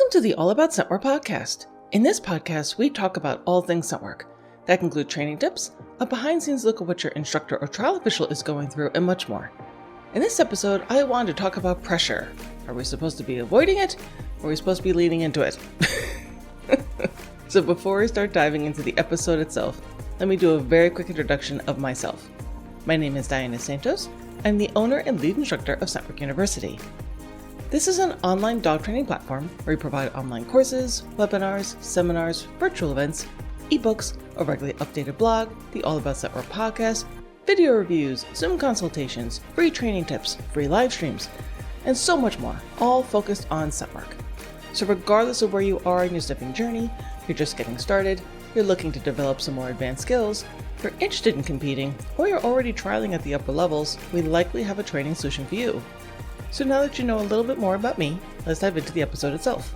Welcome to the All About Scent Work podcast. In this podcast, we talk about all things scent work. That can include training tips, a behind-the-scenes look at what your instructor or trial official is going through, and much more. In this episode, I wanted to talk about pressure. Are we supposed to be avoiding it, or are we supposed to be leaning into it? So before we start diving into the episode itself, let me do a very quick introduction of myself. My name is Diana Santos. I'm the owner and lead instructor of Scent Work University. This is an online dog training platform where we provide online courses, webinars, seminars, virtual events, ebooks, a regularly updated blog, the All About Scent Work podcast, video reviews, Zoom consultations, free training tips, free live streams, and so much more, all focused on scent work. So regardless of where you are in your stepping journey, you're just getting started, you're looking to develop some more advanced skills, you're interested in competing, or you're already trialing at the upper levels, we likely have a training solution for you. So now that you know a little bit more about me, let's dive into the episode itself.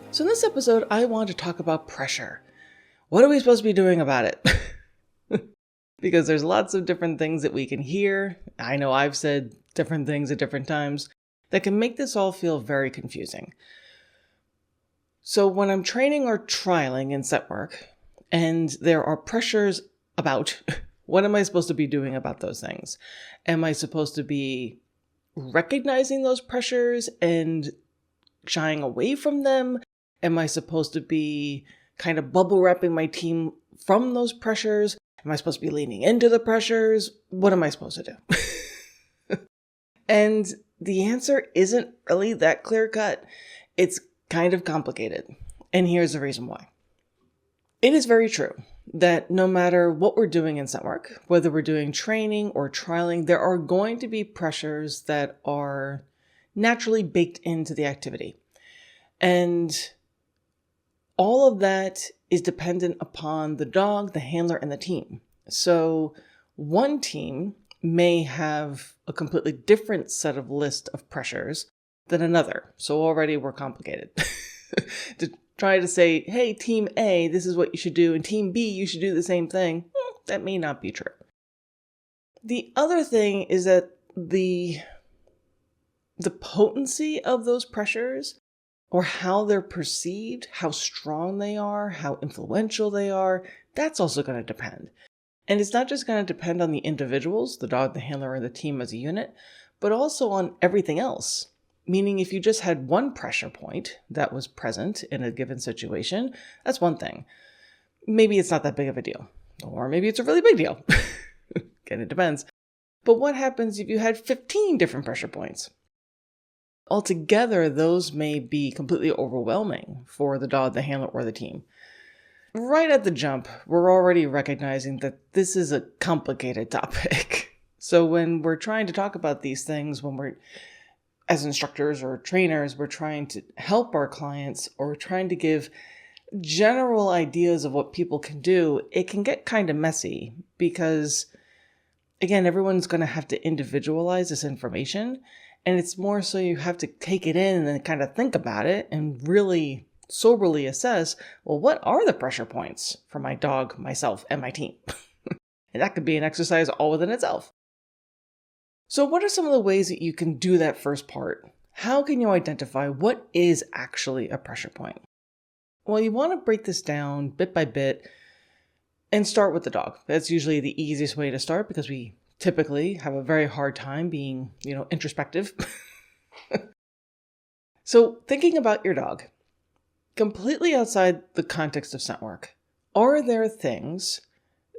So in this episode, I want to talk about pressure. What are we supposed to be doing about it? Because there's lots of different things that we can hear. I know I've said different things at different times that can make this all feel very confusing. So when I'm training or trialing in scent work, and there are pressures about, what am I supposed to be doing about those things? Am I supposed to be recognizing those pressures and shying away from them? Am I supposed to be kind of bubble wrapping my team from those pressures? Am I supposed to be leaning into the pressures? What am I supposed to do? And the answer isn't really that clear cut. It's kind of complicated. And here's the reason why. It is very true that no matter what we're doing in scent work, whether we're doing training or trialing, there are going to be pressures that are naturally baked into the activity. And all of that is dependent upon the dog, the handler, and the team. So one team may have a completely different set of list of pressures than another. So already we're complicated. To try to say, hey, team A, this is what you should do, and team B, you should do the same thing, that may not be true. The other thing is that the potency of those pressures, or how they're perceived, how strong they are, how influential they are, that's also going to depend. And it's not just going to depend on the individuals, the dog, the handler, or the team as a unit, but also on everything else. Meaning if you just had one pressure point that was present in a given situation, that's one thing. Maybe it's not that big of a deal. Or maybe it's a really big deal. Again, it depends. But what happens if you had 15 different pressure points? Altogether, those may be completely overwhelming for the dog, the handler, or the team. Right at the jump, we're already recognizing that this is a complicated topic. So when we're trying to talk about these things, when we're as instructors or trainers, we're trying to help our clients or trying to give general ideas of what people can do, it can get kind of messy because, again, everyone's going to have to individualize this information. And it's more so you have to take it in and then kind of think about it and really soberly assess, well, what are the pressure points for my dog, myself, and my team? And that could be an exercise all within itself. So what are some of the ways that you can do that first part? How can you identify what is actually a pressure point? Well, you want to break this down bit by bit and start with the dog. That's usually the easiest way to start because we typically have a very hard time being, introspective. So thinking about your dog, completely outside the context of scent work, are there things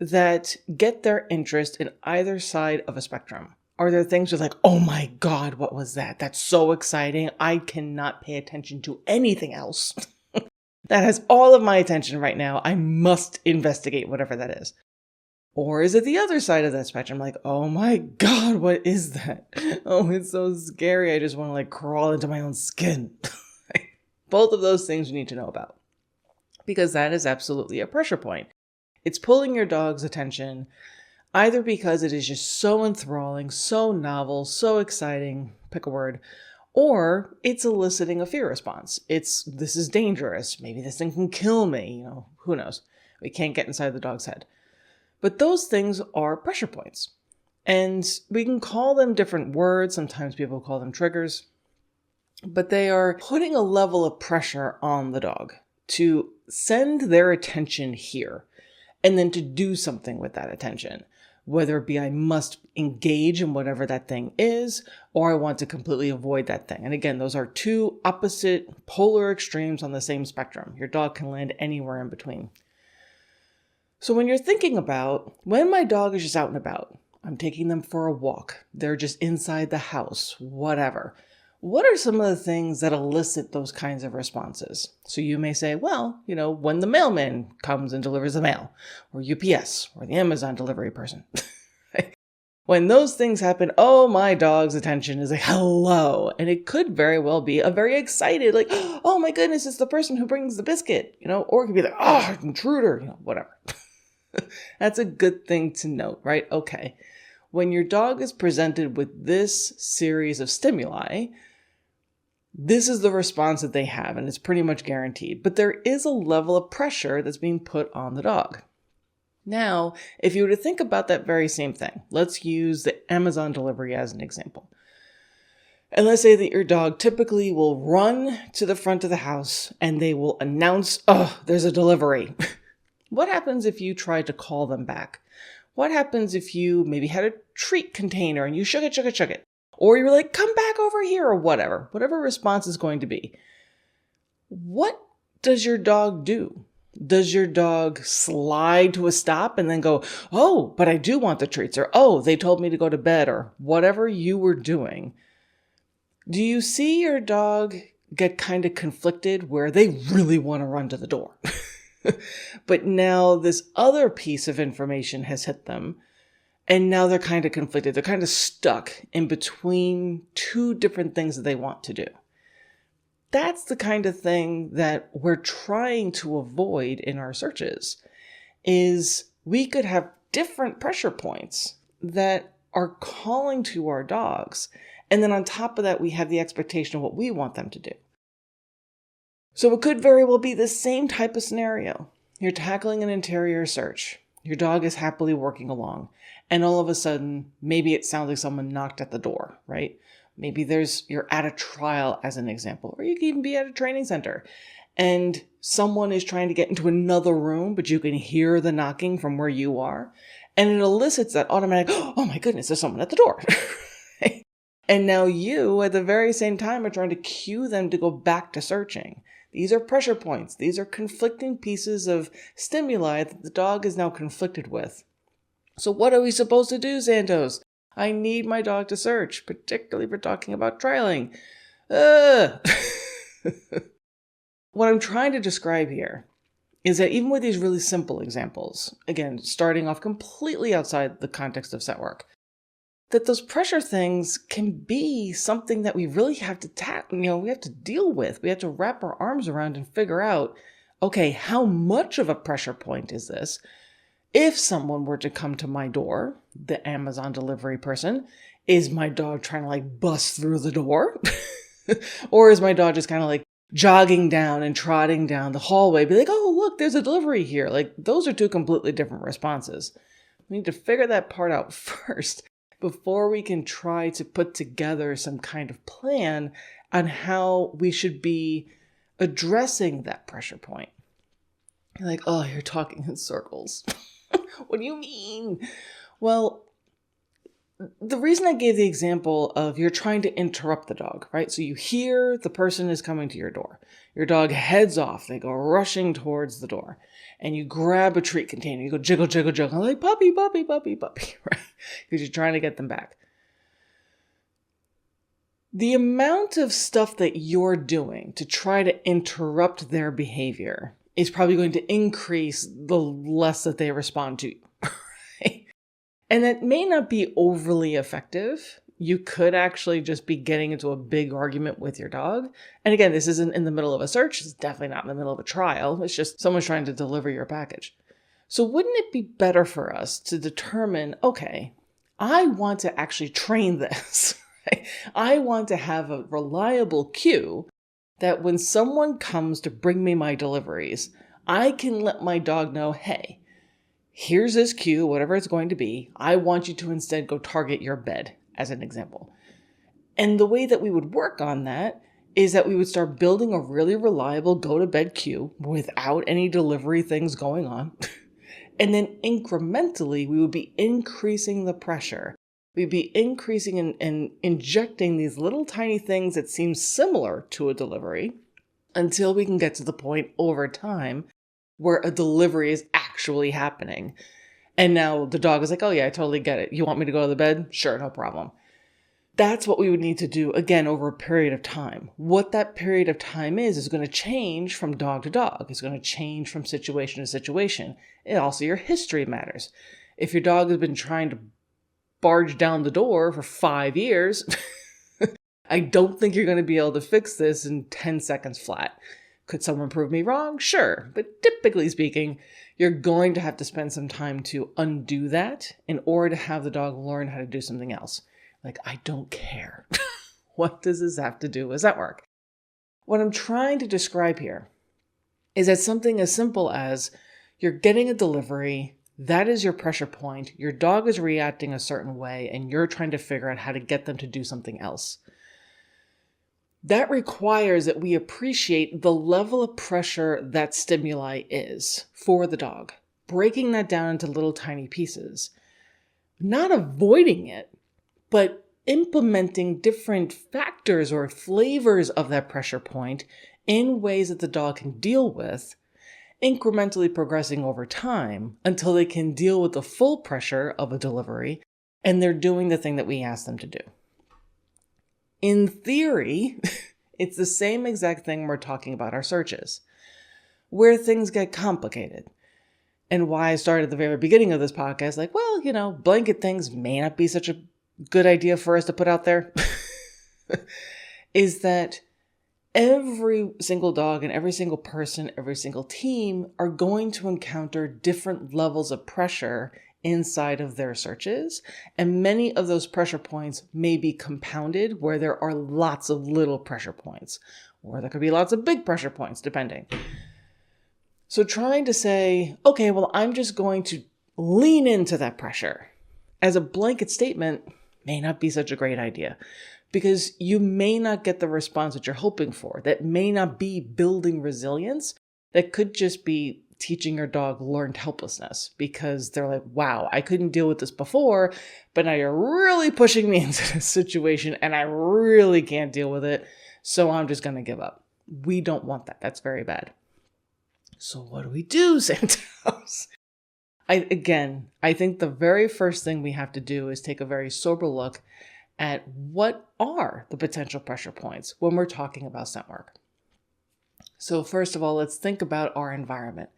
that get their interest in either side of a spectrum? Are there things you're like, oh my God, what was that? That's so exciting. I cannot pay attention to anything else. That has all of my attention right now. I must investigate whatever that is. Or is it the other side of that spectrum? Like, oh my God, what is that? Oh, it's so scary. I just want to crawl into my own skin. Both of those things you need to know about. Because that is absolutely a pressure point. It's pulling your dog's attention either because it is just so enthralling, so novel, so exciting, pick a word, or it's eliciting a fear response. This is dangerous. Maybe this thing can kill me. Who knows? We can't get inside the dog's head. But those things are pressure points. And we can call them different words. Sometimes people call them triggers. But they are putting a level of pressure on the dog to send their attention here and then to do something with that attention. Whether it be I must engage in whatever that thing is, or I want to completely avoid that thing. And again, those are two opposite polar extremes on the same spectrum. Your dog can land anywhere in between. So when you're thinking about when my dog is just out and about, I'm taking them for a walk, they're just inside the house, whatever. What are some of the things that elicit those kinds of responses? So you may say, well, when the mailman comes and delivers the mail, or UPS, or the Amazon delivery person. When those things happen, oh, my dog's attention is like, hello. And it could very well be a very excited, like, oh my goodness, it's the person who brings the biscuit, or it could be like, oh, intruder, whatever. That's a good thing to note, right? Okay. When your dog is presented with this series of stimuli, this is the response that they have, and it's pretty much guaranteed. But there is a level of pressure that's being put on the dog. Now, if you were to think about that very same thing, let's use the Amazon delivery as an example. And let's say that your dog typically will run to the front of the house and they will announce, oh, there's a delivery. What happens if you try to call them back? What happens if you maybe had a treat container and you shook it? Or you were like, come back over here or whatever response is going to be. What does your dog do? Does your dog slide to a stop and then go, oh, but I do want the treats, or oh, they told me to go to bed, or whatever you were doing? Do you see your dog get kind of conflicted where they really want to run to the door? But now this other piece of information has hit them. And now they're kind of conflicted. They're kind of stuck in between two different things that they want to do. That's the kind of thing that we're trying to avoid in our searches, is we could have different pressure points that are calling to our dogs. And then on top of that, we have the expectation of what we want them to do. So it could very well be the same type of scenario. You're tackling an interior search. Your dog is happily working along. And all of a sudden, maybe it sounds like someone knocked at the door, right? Maybe you're at a trial as an example, or you can even be at a training center and someone is trying to get into another room, but you can hear the knocking from where you are. And it elicits that automatic, oh my goodness, there's someone at the door. And now you, at the very same time, are trying to cue them to go back to searching. These are pressure points. These are conflicting pieces of stimuli that the dog is now conflicted with. So what are we supposed to do, Santos? I need my dog to search, particularly if we're talking about trialing. What I'm trying to describe here is that even with these really simple examples, again, starting off completely outside the context of set work, that those pressure things can be something that we really have to we have to deal with. We have to wrap our arms around and figure out, okay, how much of a pressure point is this? If someone were to come to my door, the Amazon delivery person, is my dog trying to bust through the door? Or is my dog just kind of jogging down and trotting down the hallway, be like, oh, look, there's a delivery here. Those are two completely different responses. We need to figure that part out first before we can try to put together some kind of plan on how we should be addressing that pressure point. You're like, oh, you're talking in circles. What do you mean? Well, the reason I gave the example of you're trying to interrupt the dog, right? So you hear the person is coming to your door. Your dog heads off. They go rushing towards the door. And you grab a treat container. You go jiggle, jiggle, jiggle. Like, puppy, puppy, puppy, puppy, right? Because you're trying to get them back. The amount of stuff that you're doing to try to interrupt their behavior is probably going to increase the less that they respond to you. Right? And that may not be overly effective. You could actually just be getting into a big argument with your dog. And again, this isn't in the middle of a search. It's definitely not in the middle of a trial. It's just someone's trying to deliver your package. So wouldn't it be better for us to determine, okay, I want to actually train this. Right? I want to have a reliable cue that when someone comes to bring me my deliveries, I can let my dog know, hey, Here's this cue, whatever it's going to be. I want you to instead go target your bed, as an example. And the way that we would work on that is that we would start building a really reliable go-to-bed cue without any delivery things going on. And then incrementally, we would be increasing the pressure. We'd be increasing and injecting these little tiny things that seem similar to a delivery until we can get to the point over time where a delivery is actually happening. And now the dog is like, oh yeah, I totally get it. You want me to go to the bed? Sure, no problem. That's what we would need to do, again, over a period of time. What that period of time is going to change from dog to dog. It's going to change from situation to situation. And also your history matters. If your dog has been trying to barge down the door for 5 years, I don't think you're going to be able to fix this in 10 seconds flat. Could someone prove me wrong? Sure. But typically speaking, you're going to have to spend some time to undo that in order to have the dog learn how to do something else. Like, I don't care. What does this have to do with that work? What I'm trying to describe here is that something as simple as you're getting a delivery, that is your pressure point, your dog is reacting a certain way, and you're trying to figure out how to get them to do something else. That requires that we appreciate the level of pressure that stimuli is for the dog, breaking that down into little tiny pieces, not avoiding it, but implementing different factors or flavors of that pressure point in ways that the dog can deal with, incrementally progressing over time until they can deal with the full pressure of a delivery and they're doing the thing that we asked them to do. In theory, it's the same exact thing we're talking about our searches, where things get complicated. And why I started at the very beginning of this podcast, like, well, blanket things may not be such a good idea for us to put out there, is that every single dog and every single person, every single team are going to encounter different levels of pressure inside of their searches. And many of those pressure points may be compounded where there are lots of little pressure points, or there could be lots of big pressure points, depending. So trying to say, okay, well, I'm just going to lean into that pressure as a blanket statement may not be such a great idea, because you may not get the response that you're hoping for. That may not be building resilience. That could just be teaching your dog learned helplessness, because they're like, wow, I couldn't deal with this before, but now you're really pushing me into this situation and I really can't deal with it, so I'm just going to give up. We don't want that. That's very bad. So what do we do, Santos? I think the very first thing we have to do is take a very sober look at what are the potential pressure points when we're talking about scent work. So first of all, let's think about our environment.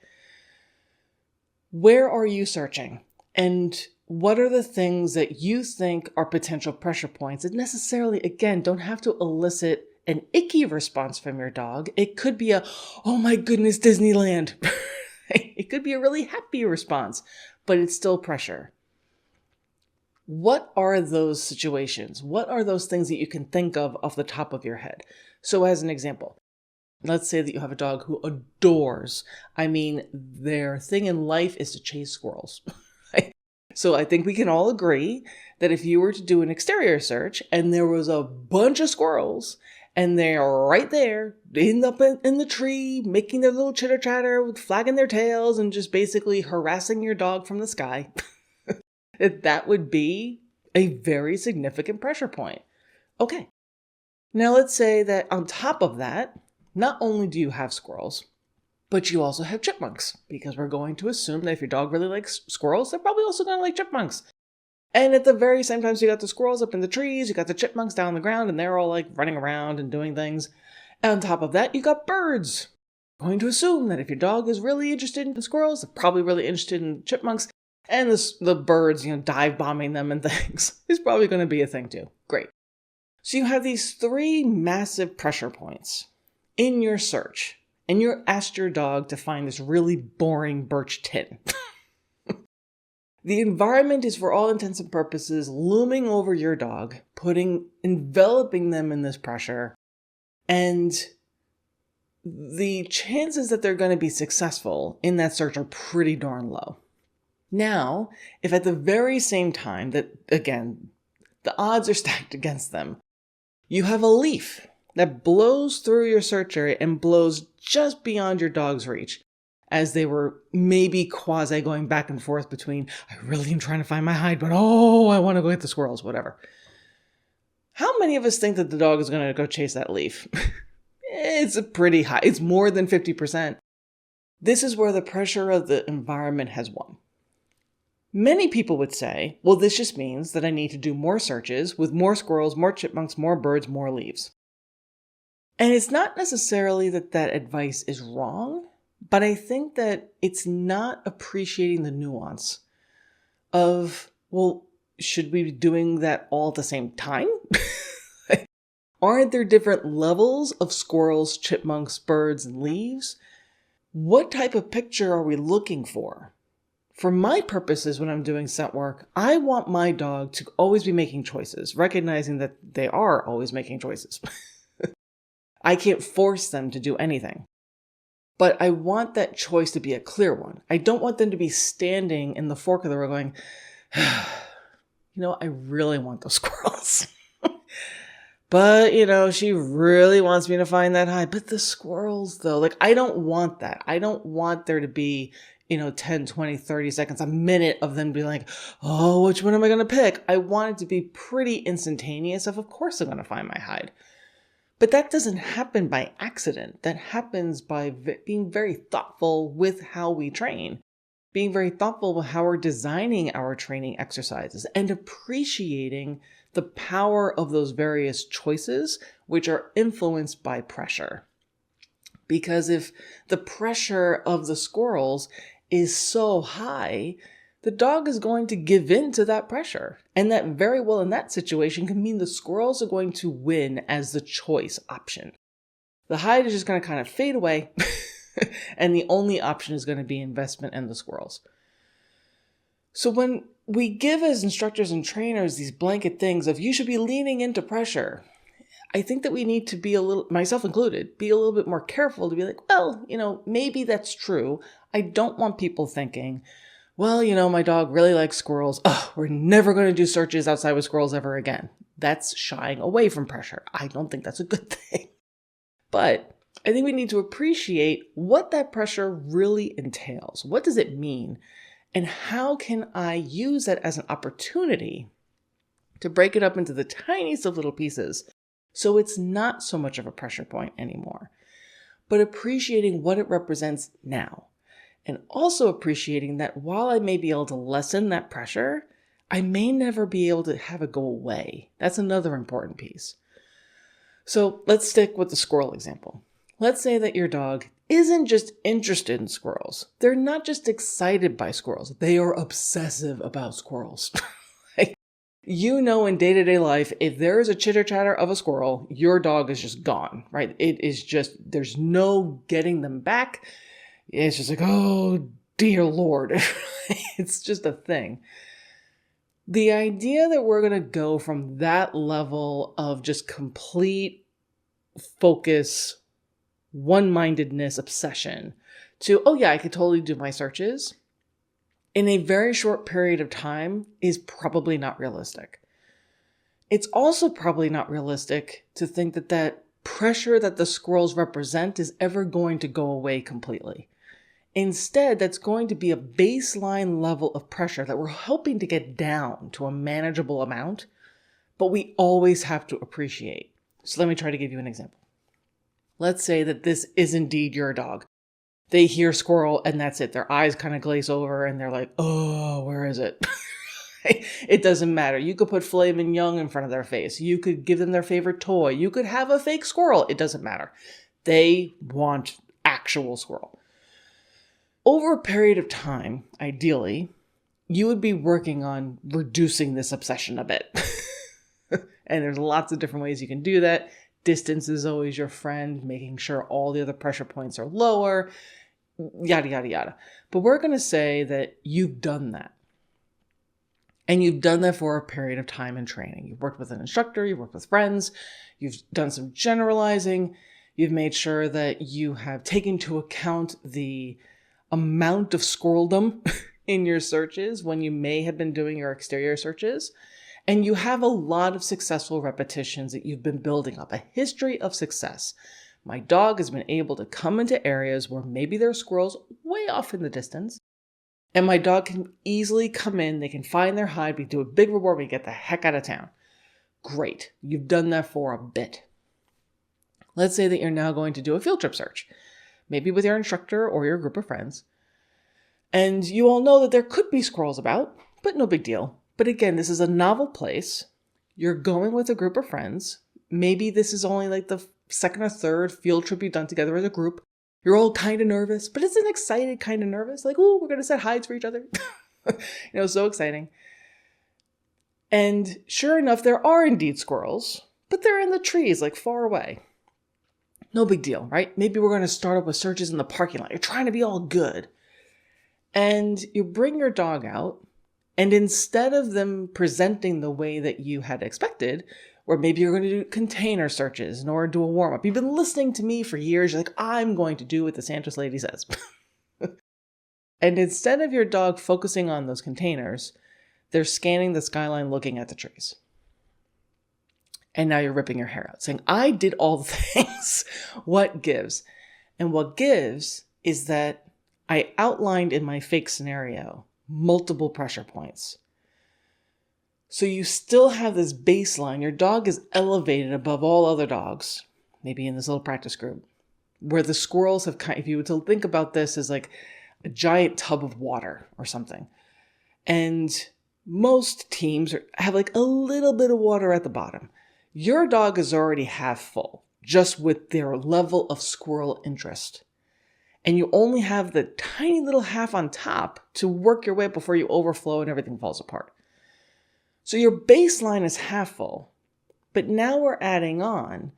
Where are you searching? And what are the things that you think are potential pressure points that necessarily, again, don't have to elicit an icky response from your dog? It could be a, oh my goodness, Disneyland. It could be a really happy response, but it's still pressure. What are those situations? What are those things that you can think of off the top of your head? So as an example, let's say that you have a dog who adores, their thing in life is to chase squirrels. So I think we can all agree that if you were to do an exterior search and there was a bunch of squirrels and they're right there in the tree, making their little chitter chatter, flagging their tails, and just basically harassing your dog from the sky, that would be a very significant pressure point. Okay. Now let's say that on top of that, not only do you have squirrels, but you also have chipmunks, because we're going to assume that if your dog really likes squirrels, they're probably also going to like chipmunks. And at the very same time, so you got the squirrels up in the trees, you got the chipmunks down on the ground, and they're all like running around and doing things. And on top of that, you got birds. I'm going to assume that if your dog is really interested in the squirrels, they're probably really interested in chipmunks, and the birds, dive bombing them and things is probably going to be a thing too. Great. So you have these 3 massive pressure points in your search, and you're asked your dog to find this really boring birch tin. The environment is, for all intents and purposes, looming over your dog, enveloping them in this pressure, and the chances that they're going to be successful in that search are pretty darn low. Now, if at the very same time that, again, the odds are stacked against them, you have a leaf that blows through your search area and blows just beyond your dog's reach, as they were maybe quasi going back and forth between, I really am trying to find my hide, but oh, I want to go get the squirrels, whatever. How many of us think that the dog is going to go chase that leaf? It's a pretty high. It's more than 50%. This is where the pressure of the environment has won. Many people would say, well, this just means that I need to do more searches with more squirrels, more chipmunks, more birds, more leaves. And it's not necessarily that that advice is wrong, but I think that it's not appreciating the nuance of, well, should we be doing that all at the same time? Aren't there different levels of squirrels, chipmunks, birds, and leaves? What type of picture are we looking for? For my purposes, when I'm doing scent work, I want my dog to always be making choices, recognizing that they are always making choices. I can't force them to do anything. But I want that choice to be a clear one. I don't want them to be standing in the fork of the road going, I really want those squirrels. But, she really wants me to find that hide. But the squirrels, though, I don't want that. I don't want there to be 10, 20, 30 seconds, a minute of them being like, oh, which one am I going to pick? I want it to be pretty instantaneous of course I'm going to find my hide. But that doesn't happen by accident. That happens by being very thoughtful with how we train, being very thoughtful with how we're designing our training exercises and appreciating the power of those various choices, which are influenced by pressure. Because if the pressure of the squirrels is so high, the dog is going to give in to that pressure. And that very well in that situation can mean the squirrels are going to win as the choice option. The hide is just going to kind of fade away and the only option is going to be investment in the squirrels. So when we give as instructors and trainers these blanket things of you should be leaning into pressure, I think that we need to be myself included, be a little bit more careful to be like, well, maybe that's true. I don't want people thinking, well, my dog really likes squirrels. Oh, we're never going to do searches outside with squirrels ever again. That's shying away from pressure. I don't think that's a good thing. But I think we need to appreciate what that pressure really entails. What does it mean? And how can I use that as an opportunity to break it up into the tiniest of little pieces so it's not so much of a pressure point anymore, but appreciating what it represents now. And also appreciating that while I may be able to lessen that pressure, I may never be able to have it go away. That's another important piece. So let's stick with the squirrel example. Let's say that your dog isn't just interested in squirrels. They're not just excited by squirrels. They are obsessive about squirrels. In day-to-day life, if there is a chitter-chatter of a squirrel, your dog is just gone, right? It is just, there's no getting them back. It's just like, oh, dear Lord. It's just a thing. The idea that we're going to go from that level of just complete focus, one-mindedness, obsession to, oh yeah, I could totally do my searches in a very short period of time is probably not realistic. It's also probably not realistic to think that that pressure that the squirrels represent is ever going to go away completely. Instead, that's going to be a baseline level of pressure that we're hoping to get down to a manageable amount, but we always have to appreciate. So let me try to give you an example. Let's say that this is indeed your dog. They hear squirrel and that's it. Their eyes kind of glaze over and they're like, oh, where is it? It doesn't matter. You could put filet mignon in front of their face. You could give them their favorite toy. You could have a fake squirrel. It doesn't matter. They want actual squirrel. Over a period of time, ideally, you would be working on reducing this obsession a bit. And there's lots of different ways you can do that. Distance is always your friend, making sure all the other pressure points are lower, yada, yada, yada. But we're going to say that you've done that. And you've done that for a period of time in training. You've worked with an instructor, you've worked with friends, you've done some generalizing, you've made sure that you have taken into account the amount of squirreldom in your searches when you may have been doing your exterior searches. And you have a lot of successful repetitions that you've been building up, a history of success. My dog has been able to come into areas where maybe there are squirrels way off in the distance. And my dog can easily come in, they can find their hide, we do a big reward, we get the heck out of town. Great, you've done that for a bit. Let's say that you're now going to do a field trip search, maybe with your instructor or your group of friends. And you all know that there could be squirrels about, but no big deal. But again, this is a novel place. You're going with a group of friends. Maybe this is only like the second or third field trip you've done together as a group. You're all kind of nervous, but it's an excited kind of nervous. Like, oh, we're going to set hides for each other. So exciting. And sure enough, there are indeed squirrels, but they're in the trees, like far away. No big deal, right? Maybe we're going to start up with searches in the parking lot. You're trying to be all good. And you bring your dog out, and instead of them presenting the way that you had expected, or maybe you're going to do container searches in order to do a warm-up. You've been listening to me for years. You're like, I'm going to do what the Santos lady says. And instead of your dog focusing on those containers, they're scanning the skyline, looking at the trees. And now you're ripping your hair out, saying, I did all the things. What gives? And what gives is that I outlined in my fake scenario multiple pressure points. So you still have this baseline. Your dog is elevated above all other dogs, maybe in this little practice group, where the squirrels have if you were to think about this as like a giant tub of water or something. And most teams have like a little bit of water at the bottom. Your dog is already half full, just with their level of squirrel interest. And you only have the tiny little half on top to work your way up before you overflow and everything falls apart. So your baseline is half full, but now we're adding on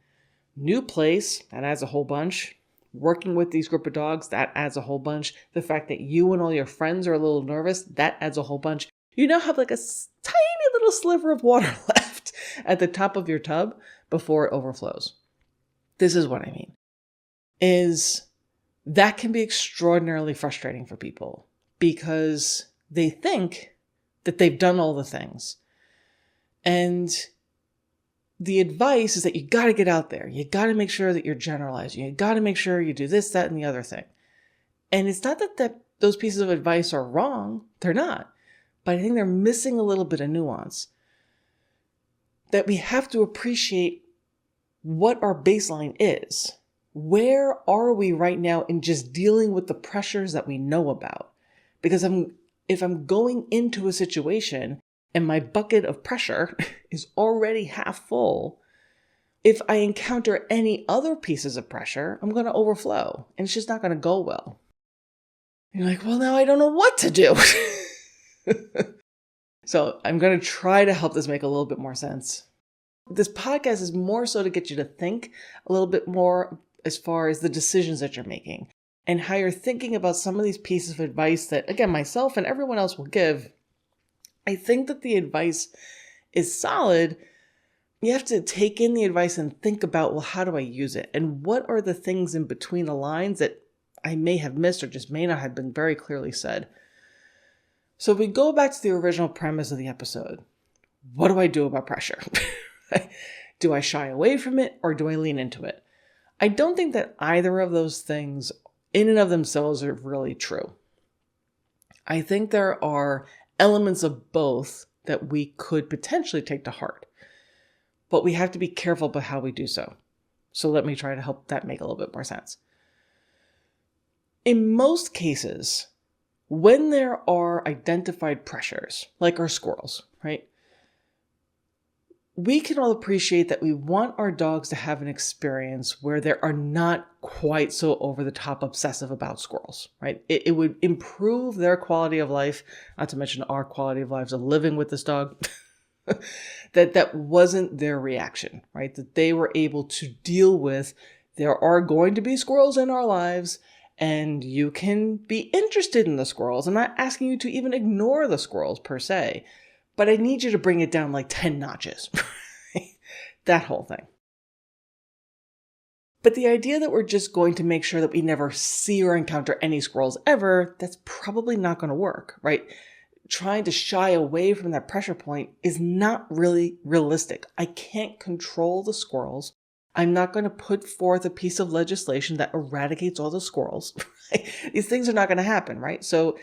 new place, that adds a whole bunch. Working with these group of dogs, that adds a whole bunch. The fact that you and all your friends are a little nervous, that adds a whole bunch. You now have like a tiny little sliver of water left at the top of your tub before it overflows. This is what I mean, is that can be extraordinarily frustrating for people because they think that they've done all the things. And the advice is that you got to get out there. You got to make sure that you're generalizing. You got to make sure you do this, that, and the other thing. And it's not that those pieces of advice are wrong. They're not. But I think they're missing a little bit of nuance. That we have to appreciate what our baseline is. Where are we right now in just dealing with the pressures that we know about? Because if I'm going into a situation and my bucket of pressure is already half full, if I encounter any other pieces of pressure, I'm going to overflow and it's just not going to go well. You're like, well, now I don't know what to do. So I'm going to try to help this make a little bit more sense. This podcast is more so to get you to think a little bit more as far as the decisions that you're making and how you're thinking about some of these pieces of advice that, again, myself and everyone else will give. I think that the advice is solid. You have to take in the advice and think about, well, how do I use it? And what are the things in between the lines that I may have missed or just may not have been very clearly said? So if we go back to the original premise of the episode, what do I do about pressure? Do I shy away from it or do I lean into it? I don't think that either of those things in and of themselves are really true. I think there are elements of both that we could potentially take to heart, but we have to be careful about how we do so. So let me try to help that make a little bit more sense. In most cases, when there are identified pressures, like our squirrels, right? We can all appreciate that we want our dogs to have an experience where they are not quite so over the top obsessive about squirrels, right? It would improve their quality of life, not to mention our quality of lives of living with this dog, that wasn't their reaction, right? That they were able to deal with, there are going to be squirrels in our lives, and you can be interested in the squirrels. I'm not asking you to even ignore the squirrels per se, but I need you to bring it down like 10 notches. That whole thing. But the idea that we're just going to make sure that we never see or encounter any squirrels ever, that's probably not going to work, right? Trying to shy away from that pressure point is not really realistic. I can't control the squirrels. I'm not going to put forth a piece of legislation that eradicates all the squirrels. Right? These things are not going to happen, right? So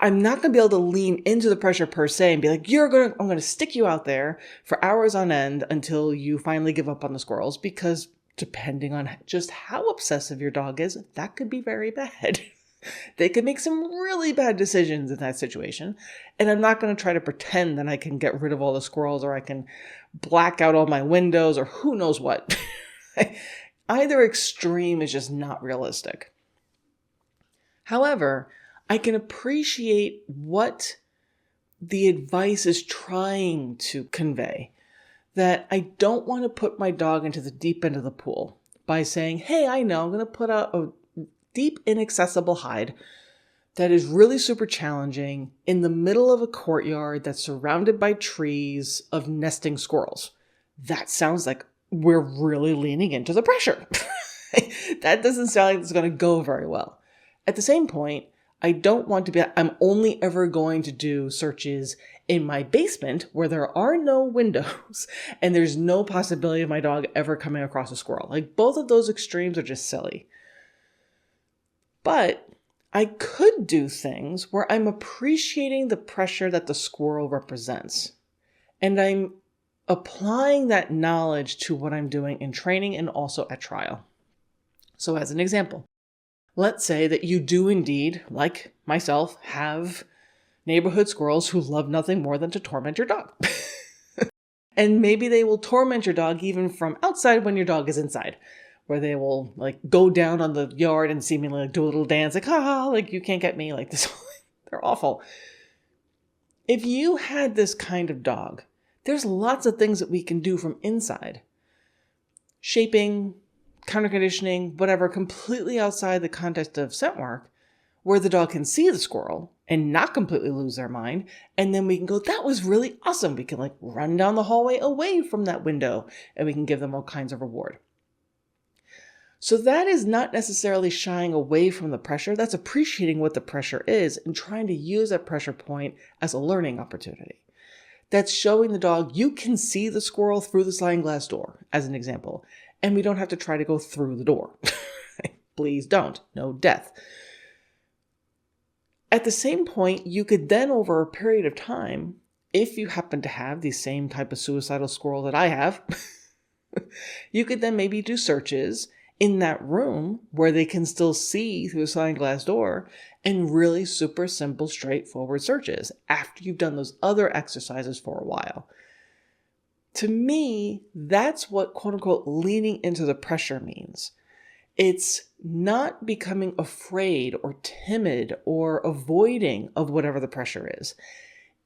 I'm not going to be able to lean into the pressure per se and be like, I'm going to stick you out there for hours on end until you finally give up on the squirrels, because depending on just how obsessive your dog is, that could be very bad. They could make some really bad decisions in that situation. And I'm not going to try to pretend that I can get rid of all the squirrels, or I can black out all my windows, or who knows what. Either extreme is just not realistic. However, I can appreciate what the advice is trying to convey. That I don't want to put my dog into the deep end of the pool by saying, hey, I know I'm going to put out a deep, inaccessible hide that is really super challenging in the middle of a courtyard that's surrounded by trees of nesting squirrels. That sounds like we're really leaning into the pressure. That doesn't sound like it's going to go very well. At the same point, I don't want to be, I'm only ever going to do searches in my basement where there are no windows and there's no possibility of my dog ever coming across a squirrel. Like, both of those extremes are just silly. But I could do things where I'm appreciating the pressure that the squirrel represents. And I'm applying that knowledge to what I'm doing in training and also at trial. So as an example, let's say that you do indeed, like myself, have neighborhood squirrels who love nothing more than to torment your dog. And maybe they will torment your dog even from outside when your dog is inside, where they will like go down on the yard and seemingly like do a little dance, like, like you can't get me, like this. They're awful. If you had this kind of dog, there's lots of things that we can do from inside. Shaping, counter conditioning, whatever, completely outside the context of scent work, where the dog can see the squirrel and not completely lose their mind. And then we can go, that was really awesome. We can like run down the hallway away from that window and we can give them all kinds of reward. So that is not necessarily shying away from the pressure. That's appreciating what the pressure is and trying to use that pressure point as a learning opportunity. That's showing the dog you can see the squirrel through the sliding glass door, as an example. And we don't have to try to go through the door. Please don't. No death. At the same point, you could then, over a period of time, if you happen to have the same type of suicidal squirrel that I have, you could then maybe do searches in that room where they can still see through the sliding glass door, and really super simple, straightforward searches after you've done those other exercises for a while. To me, that's what quote unquote leaning into the pressure means. It's not becoming afraid or timid or avoiding of whatever the pressure is.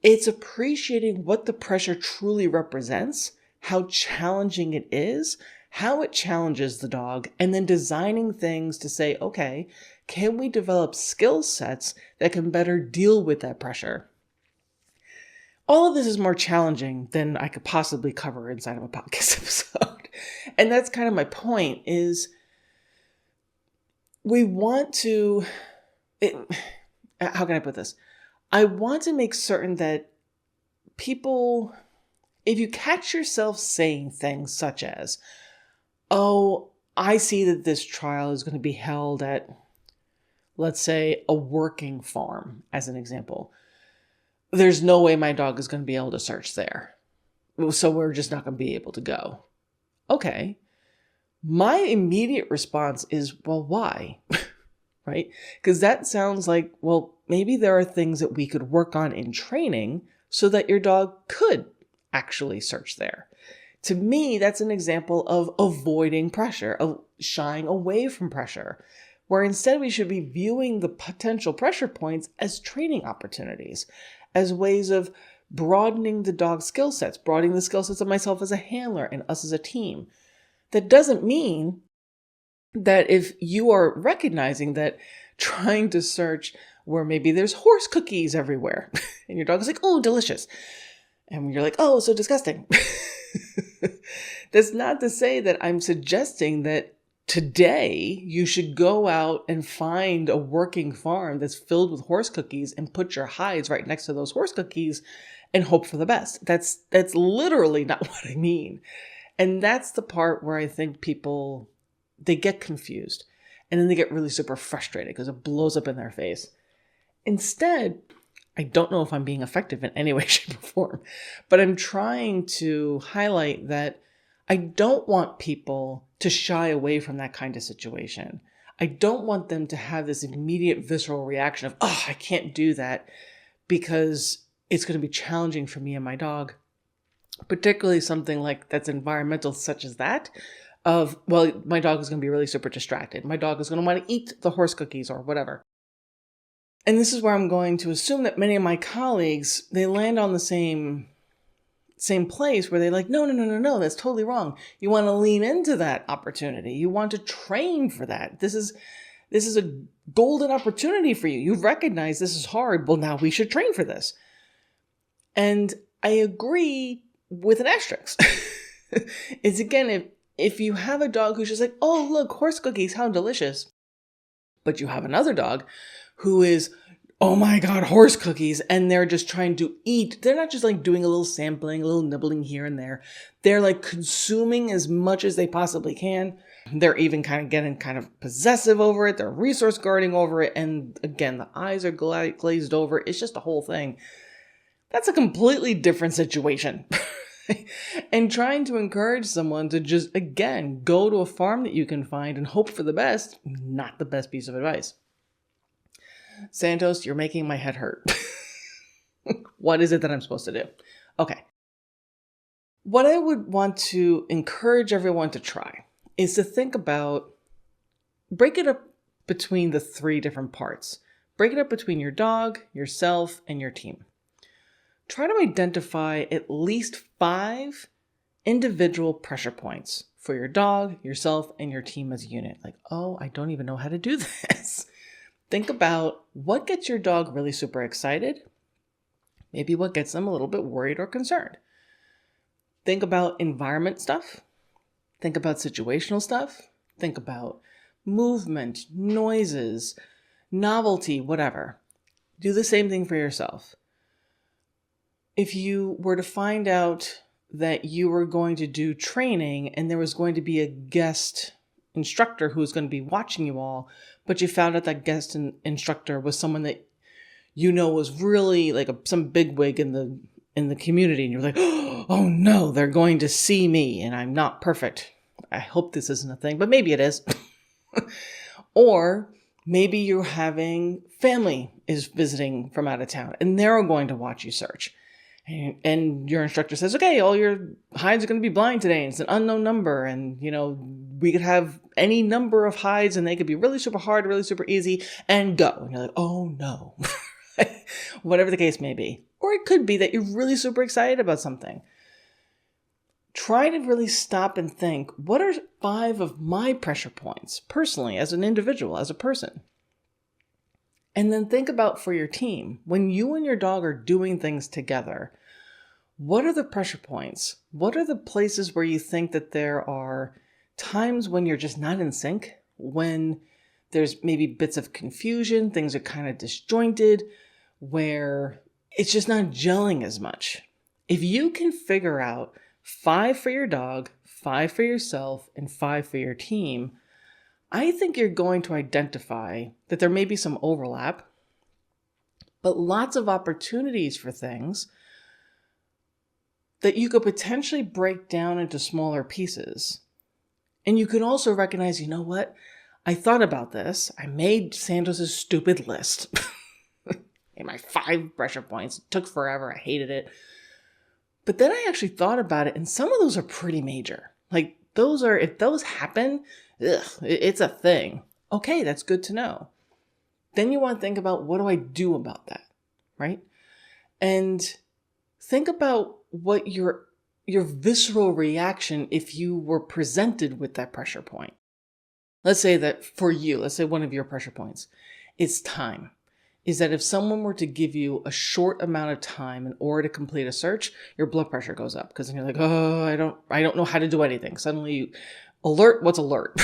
It's appreciating what the pressure truly represents, how challenging it is, how it challenges the dog, and then designing things to say, okay, can we develop skill sets that can better deal with that pressure? All of this is more challenging than I could possibly cover inside of a podcast episode. And that's kind of my point, is we want to, how can I put this? I want to make certain that people, if you catch yourself saying things such as, oh, I see that this trial is going to be held at, let's say, a working farm, as an example. There's no way my dog is going to be able to search there. So we're just not going to be able to go. Okay. My immediate response is, well, why? Right? Because that sounds like, well, maybe there are things that we could work on in training so that your dog could actually search there. To me, that's an example of avoiding pressure, of shying away from pressure, where instead we should be viewing the potential pressure points as training opportunities, as ways of broadening the dog's skill sets, broadening the skill sets of myself as a handler and us as a team. That doesn't mean that if you are recognizing that trying to search where maybe there's horse cookies everywhere and your dog is like, oh, delicious. And you're like, oh, so disgusting. That's not to say that I'm suggesting that today you should go out and find a working farm that's filled with horse cookies and put your hides right next to those horse cookies and hope for the best. That's literally not what I mean. And that's the part where I think people, they get confused and then they get really super frustrated because it blows up in their face. Instead, I don't know if I'm being effective in any way, shape, or form, but I'm trying to highlight that I don't want people to shy away from that kind of situation. I don't want them to have this immediate visceral reaction of, oh, I can't do that because it's going to be challenging for me and my dog, particularly something like that's environmental, such as that. Of, well, my dog is going to be really super distracted. My dog is going to want to eat the horse cookies or whatever. And this is where I'm going to assume that many of my colleagues, they land on the same place where they're like, no, that's totally wrong. You want to lean into that opportunity. You want to train for that. This is a golden opportunity for you. You've recognized this is hard. Well, now we should train for this. And I agree with an asterisk. It's again, if you have a dog who's just like, oh, look, horse cookies, how delicious. But you have another dog who is, oh my God, horse cookies. And they're just trying to eat. They're not just like doing a little sampling, a little nibbling here and there. They're like consuming as much as they possibly can. They're even kind of getting kind of possessive over it. They're resource guarding over it. And again, the eyes are glazed over. It's just a whole thing. That's a completely different situation. And trying to encourage someone to just, again, go to a farm that you can find and hope for the best, not the best piece of advice. Santos, you're making my head hurt. What is it that I'm supposed to do? Okay. What I would want to encourage everyone to try is to think about, break it up between the three different parts. Break it up between your dog, yourself, and your team. Try to identify at least 5 individual pressure points for your dog, yourself, and your team as a unit. Like, oh, I don't even know how to do this. Think about what gets your dog really super excited. Maybe what gets them a little bit worried or concerned. Think about environment stuff. Think about situational stuff. Think about movement, noises, novelty, whatever. Do the same thing for yourself. If you were to find out that you were going to do training and there was going to be a guest instructor who was going to be watching you all, but you found out that guest instructor was someone that you know was really like some bigwig in the community, and you're like, oh no, they're going to see me and I'm not perfect. I hope this isn't a thing, but maybe it is. Or maybe you're having family is visiting from out of town and they're going to watch you search. And your instructor says, okay, all your hides are going to be blind today. And it's an unknown number. And, we could have any number of hides and they could be really super hard, really super easy, and go. And you're like, oh no, whatever the case may be. Or it could be that you're really super excited about something. Try to really stop and think, what are 5 of my pressure points personally, as an individual, as a person? And then think about for your team, when you and your dog are doing things together, what are the pressure points? What are the places where you think that there are times when you're just not in sync? When there's maybe bits of confusion, things are kind of disjointed, where it's just not gelling as much. If you can figure out 5 for your dog, 5 for yourself, and 5 for your team, I think you're going to identify that there may be some overlap, but lots of opportunities for things that you could potentially break down into smaller pieces. And you can also recognize, you know what? I thought about this. I made Santos's stupid list. And my 5 pressure points. It took forever. I hated it. But then I actually thought about it, and some of those are pretty major. Like, if those happen, it's a thing. Okay, that's good to know. Then you want to think about, what do I do about that, right? And think about what your visceral reaction if you were presented with that pressure point. Let's say that for you, let's say one of your pressure points is time. is that if someone were to give you a short amount of time in order to complete a search, your blood pressure goes up because then you're like, oh, I don't know how to do anything. Suddenly you alert, what's alert?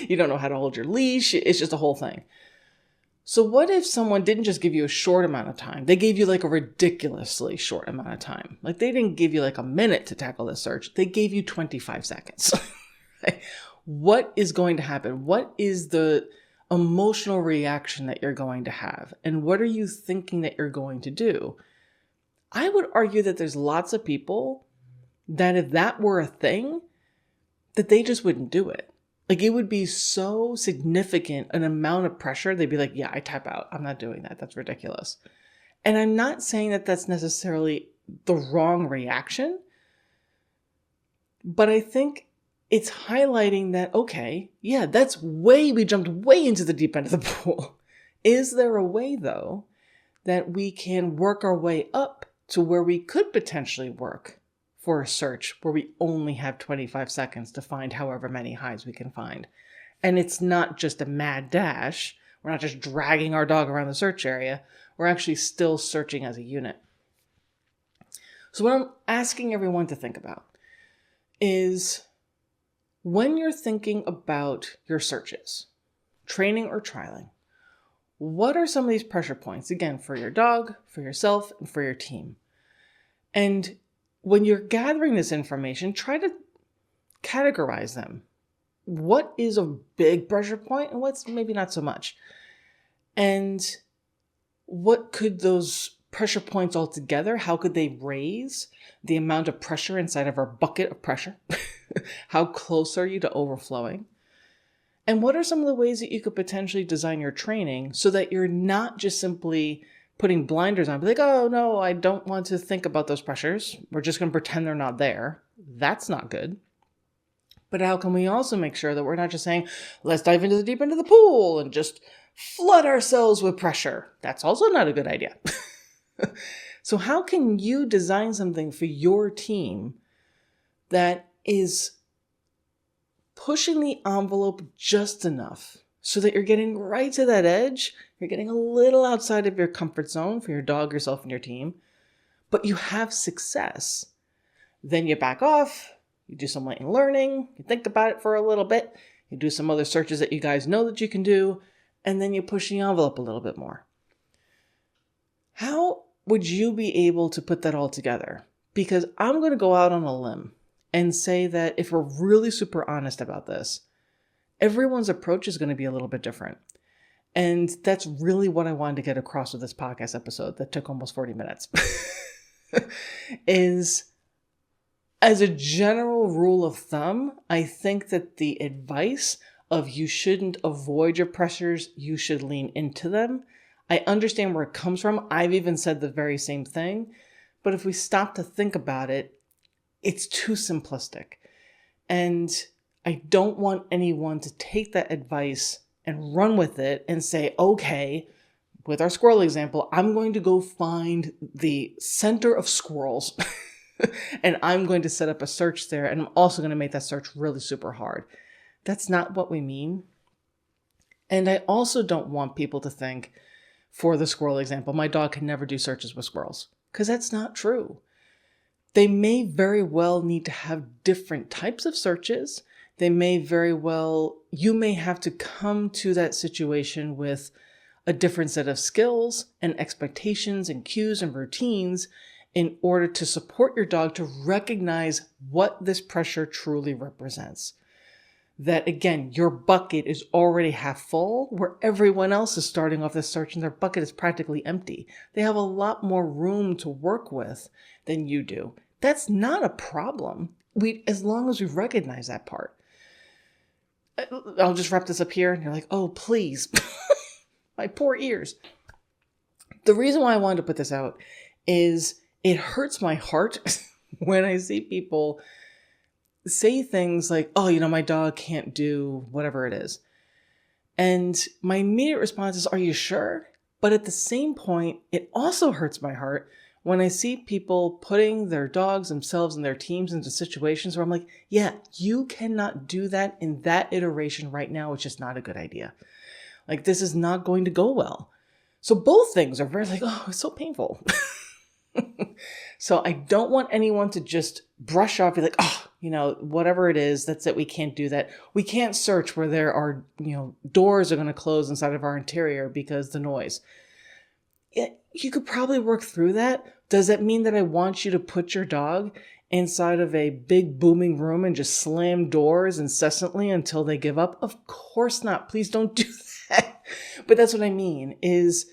You don't know how to hold your leash. It's just a whole thing. So what if someone didn't just give you a short amount of time? They gave you like a ridiculously short amount of time. Like they didn't give you like a minute to tackle the search. They gave you 25 seconds. What is going to happen? What is the emotional reaction that you're going to have? And what are you thinking that you're going to do? I would argue that there's lots of people that if that were a thing, that they just wouldn't do it. Like it would be so significant an amount of pressure. They'd be like, yeah, I tap out. I'm not doing that. That's ridiculous. And I'm not saying that that's necessarily the wrong reaction, but I think it's highlighting that, okay, yeah, we jumped way into the deep end of the pool. Is there a way though that we can work our way up to where we could potentially work for a search where we only have 25 seconds to find however many hives we can find? And it's not just a mad dash. We're not just dragging our dog around the search area. We're actually still searching as a unit. So what I'm asking everyone to think about is when you're thinking about your searches, training or trialing, what are some of these pressure points, again, for your dog, for yourself, and for your team? And when you're gathering this information, try to categorize them. What is a big pressure point and what's maybe not so much? And what could those pressure points altogether, how could they raise the amount of pressure inside of our bucket of pressure? How close are you to overflowing? And what are some of the ways that you could potentially design your training so that you're not just simply putting blinders on, be like, oh no, I don't want to think about those pressures. We're just going to pretend they're not there. That's not good. But how can we also make sure that we're not just saying, let's dive into the deep end of the pool and just flood ourselves with pressure? That's also not a good idea. So how can you design something for your team that is pushing the envelope just enough so that you're getting right to that edge? You're getting a little outside of your comfort zone for your dog, yourself, and your team, but you have success. Then you back off, you do some latent learning, you think about it for a little bit, you do some other searches that you guys know that you can do, and then you push the envelope a little bit more. How would you be able to put that all together? Because I'm going to go out on a limb and say that if we're really super honest about this, everyone's approach is going to be a little bit different. And that's really what I wanted to get across with this podcast episode that took almost 40 minutes. Is, as a general rule of thumb, I think that the advice of you shouldn't avoid your pressures, you should lean into them. I understand where it comes from. I've even said the very same thing. But if we stop to think about it, it's too simplistic. And I don't want anyone to take that advice and run with it and say, okay, with our squirrel example, I'm going to go find the center of squirrels and I'm going to set up a search there. And I'm also going to make that search really super hard. That's not what we mean. And I also don't want people to think, for the squirrel example, my dog can never do searches with squirrels, because that's not true. They may very well need to have different types of searches. You may have to come to that situation with a different set of skills and expectations and cues and routines in order to support your dog to recognize what this pressure truly represents. That again, your bucket is already half full, where everyone else is starting off this search and their bucket is practically empty. They have a lot more room to work with than you do. That's not a problem, as long as we recognize that part. I'll just wrap this up here, and you're like, oh, please. My poor ears. The reason why I wanted to put this out is it hurts my heart when I see people say things like, oh, my dog can't do whatever it is. And my immediate response is, are you sure? But at the same point, it also hurts my heart when I see people putting their dogs, themselves, and their teams into situations where I'm like, yeah, you cannot do that in that iteration right now. It's just not a good idea. Like, this is not going to go well. So both things are very like, oh, it's so painful. So I don't want anyone to just brush off, be like, oh, whatever it is, that's it. We can't do that. We can't search where there are, doors are going to close inside of our interior because the noise. You could probably work through that. Does that mean that I want you to put your dog inside of a big booming room and just slam doors incessantly until they give up? Of course not. Please don't do that. But that's what I mean is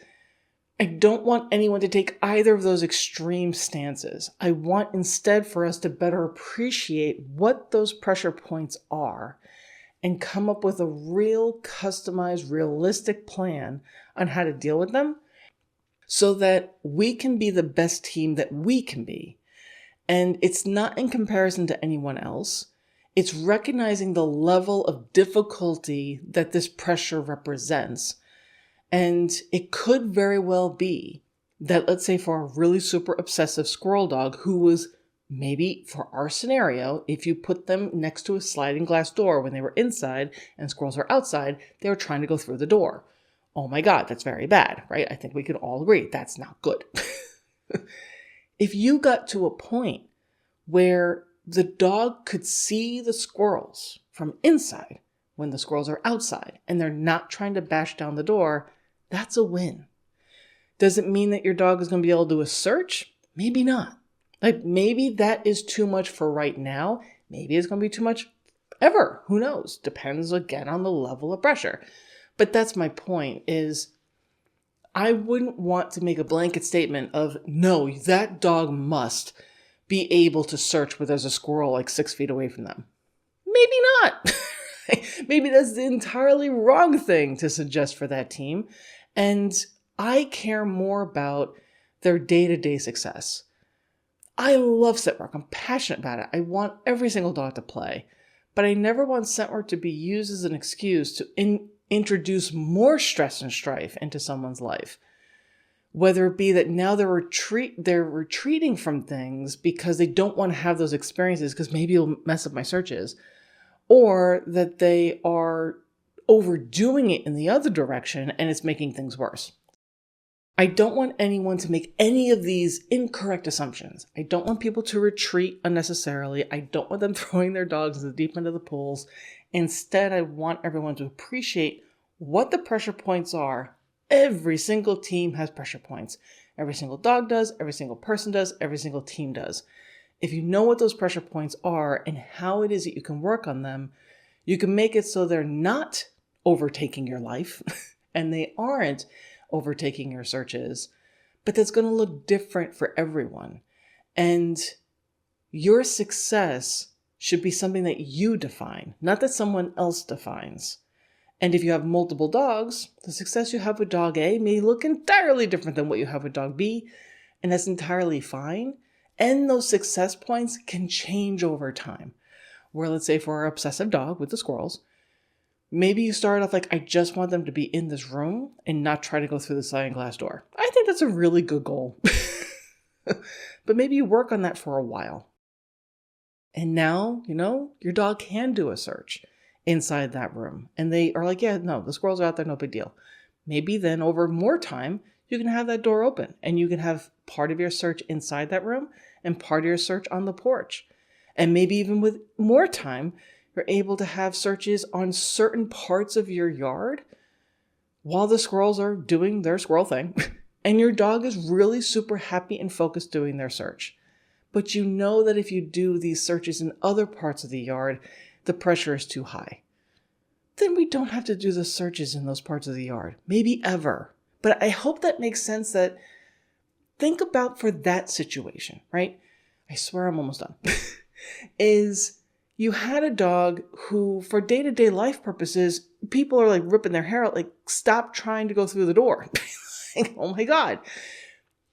I don't want anyone to take either of those extreme stances. I want instead for us to better appreciate what those pressure points are and come up with a real customized, realistic plan on how to deal with them so that we can be the best team that we can be. And it's not in comparison to anyone else. It's recognizing the level of difficulty that this pressure represents. And it could very well be that, let's say for a really super obsessive squirrel dog who was maybe, for our scenario, if you put them next to a sliding glass door when they were inside and squirrels are outside, they were trying to go through the door. Oh my God, that's very bad, right? I think we could all agree that's not good. If you got to a point where the dog could see the squirrels from inside when the squirrels are outside and they're not trying to bash down the door, that's a win. Does it mean that your dog is going to be able to do a search? Maybe not. Like maybe that is too much for right now. Maybe it's going to be too much ever. Who knows? Depends again on the level of pressure. But that's my point is I wouldn't want to make a blanket statement of no, that dog must be able to search where there's a squirrel like 6 feet away from them. Maybe not. Maybe that's the entirely wrong thing to suggest for that team. And I care more about their day-to-day success. I love scent work. I'm passionate about it. I want every single dog to play. But I never want scent work to be used as an excuse to introduce more stress and strife into someone's life. Whether it be that now they're retreating from things because they don't want to have those experiences because maybe it'll mess up my searches. Or that they are overdoing it in the other direction and it's making things worse. I don't want anyone to make any of these incorrect assumptions. I don't want people to retreat unnecessarily. I don't want them throwing their dogs in the deep end of the pools. Instead, I want everyone to appreciate what the pressure points are. Every single team has pressure points. Every single dog does, every single person does, every single team does. If you know what those pressure points are and how it is that you can work on them, you can make it so they're not overtaking your life and they aren't overtaking your searches, but that's going to look different for everyone. And your success should be something that you define, not that someone else defines. And if you have multiple dogs, the success you have with dog A may look entirely different than what you have with dog B, and that's entirely fine. And those success points can change over time. Where let's say for our obsessive dog with the squirrels, maybe you start off like, I just want them to be in this room and not try to go through the sliding glass door. I think that's a really good goal. But maybe you work on that for a while. And now, your dog can do a search inside that room. And they are like, yeah, no, the squirrels are out there, no big deal. Maybe then over more time, you can have that door open and you can have part of your search inside that room and part of your search on the porch. And maybe even with more time, you're able to have searches on certain parts of your yard while the squirrels are doing their squirrel thing. And your dog is really super happy and focused doing their search. But you know that if you do these searches in other parts of the yard, the pressure is too high. Then we don't have to do the searches in those parts of the yard. Maybe ever. But I hope that makes sense that think about for that situation, right? I swear I'm almost done. Is you had a dog who, for day-to-day life purposes, people are like ripping their hair out, like, stop trying to go through the door. Like, oh my God.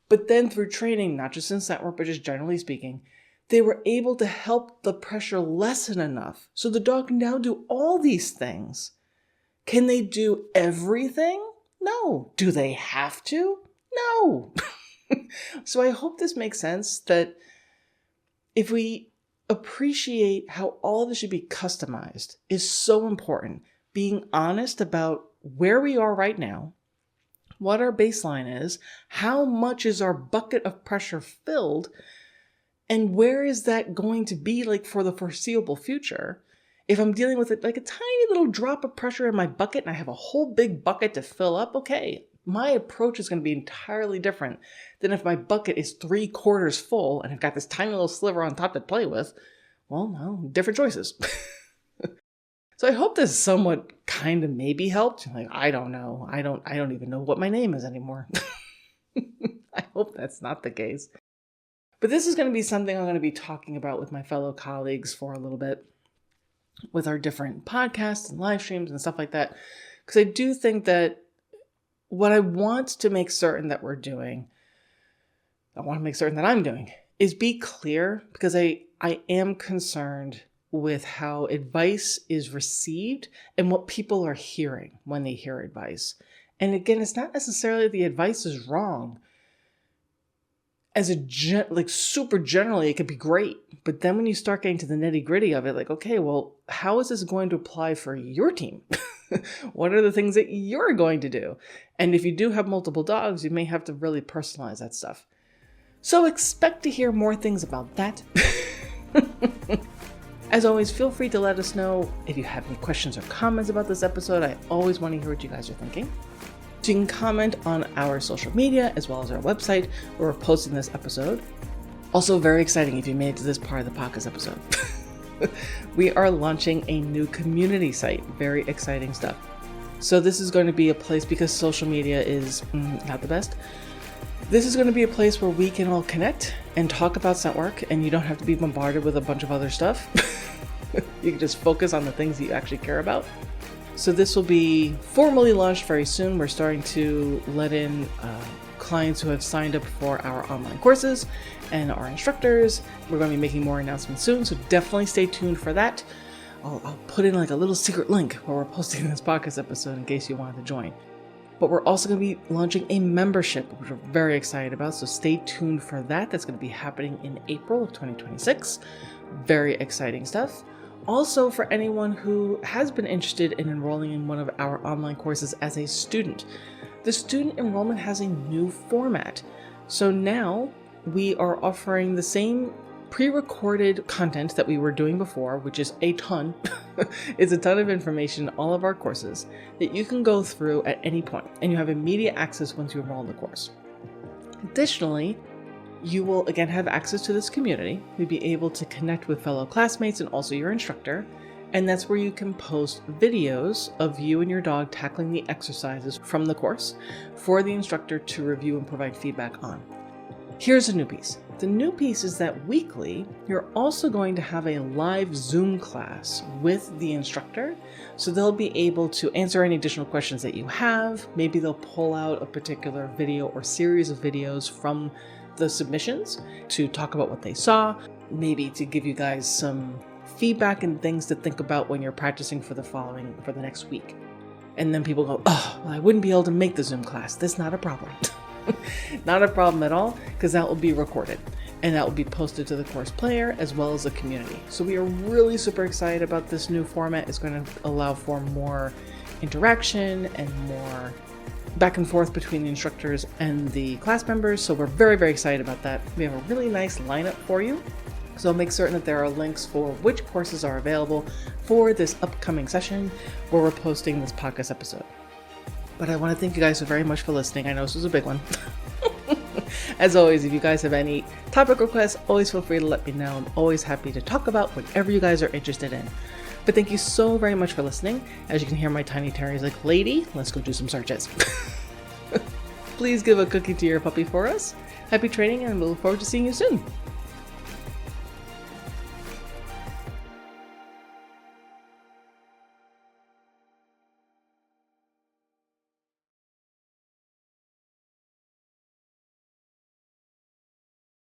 But then through training, not just in scent work, but just generally speaking, they were able to help the pressure lessen enough. So the dog can now do all these things. Can they do everything? No. Do they have to? No. So I hope this makes sense that if we appreciate how all of this should be customized is so important. Being honest about where we are right now, what our baseline is, how much is our bucket of pressure filled, and where is that going to be like for the foreseeable future. If I'm dealing with it like a tiny little drop of pressure in my bucket and I have a whole big bucket to fill up, okay, my approach is going to be entirely different than if my bucket is 3/4 full and I've got this tiny little sliver on top to play with. Well, no, different choices. So I hope this somewhat kind of maybe helped. Like, I don't know. I don't even know what my name is anymore. I hope that's not the case. But this is going to be something I'm going to be talking about with my fellow colleagues for a little bit with our different podcasts and live streams and stuff like that. Because I do think that what I want to make certain that we're doing, I want to make certain that I'm doing, is be clear, because I am concerned with how advice is received and what people are hearing when they hear advice. And again, it's not necessarily the advice is wrong. As super generally, it could be great. But then when you start getting to the nitty gritty of it, like, okay, well, how is this going to apply for your team? What are the things that you're going to do? And if you do have multiple dogs, you may have to really personalize that stuff. So expect to hear more things about that. As always, feel free to let us know if you have any questions or comments about this episode. I always want to hear what you guys are thinking. So you can comment on our social media as well as our website where we're posting this episode. Also very exciting if you made it to this part of the podcast episode. We are launching a new community site. Very exciting stuff. So this is going to be a place, because social media is not the best. This is going to be a place where we can all connect and talk about scent work, and you don't have to be bombarded with a bunch of other stuff. You can just focus on the things that you actually care about. So this will be formally launched very soon. We're starting to let in clients who have signed up for our online courses and our instructors. We're going to be making more announcements soon, so definitely stay tuned for that. I'll put in like a little secret link where we're posting this podcast episode in case you wanted to join. But we're also going to be launching a membership, which we're very excited about. So stay tuned for that. That's going to be happening in April of 2026. Very exciting stuff. Also, for anyone who has been interested in enrolling in one of our online courses as a student, the student enrollment has a new format. So now we are offering the same pre-recorded content that we were doing before, which is a ton. It's a ton of information, all of our courses, that you can go through at any point, and you have immediate access once you enroll in the course. Additionally, you will again have access to this community. You'll be able to connect with fellow classmates and also your instructor, and that's where you can post videos of you and your dog tackling the exercises from the course for the instructor to review and provide feedback on. Here's a new piece. The new piece is that weekly, you're also going to have a live Zoom class with the instructor. So they'll be able to answer any additional questions that you have. Maybe they'll pull out a particular video or series of videos from the submissions to talk about what they saw, maybe to give you guys some feedback and things to think about when you're practicing for the next week. And then people go, oh, well, I wouldn't be able to make the Zoom class. That's not a problem. Not a problem at all, because that will be recorded and that will be posted to the course player as well as the community. So we are really super excited about this new format. It's going to allow for more interaction and more back and forth between the instructors and the class members. So we're very, very excited about that. We have a really nice lineup for you. So I'll make certain that there are links for which courses are available for this upcoming session where we're posting this podcast episode. But I want to thank you guys so very much for listening. I know this was a big one. As always, if you guys have any topic requests, always feel free to let me know. I'm always happy to talk about whatever you guys are interested in. But thank you so very much for listening. As you can hear, my tiny Terry's like, lady, let's go do some searches. Please give a cookie to your puppy for us. Happy training, and we look forward to seeing you soon.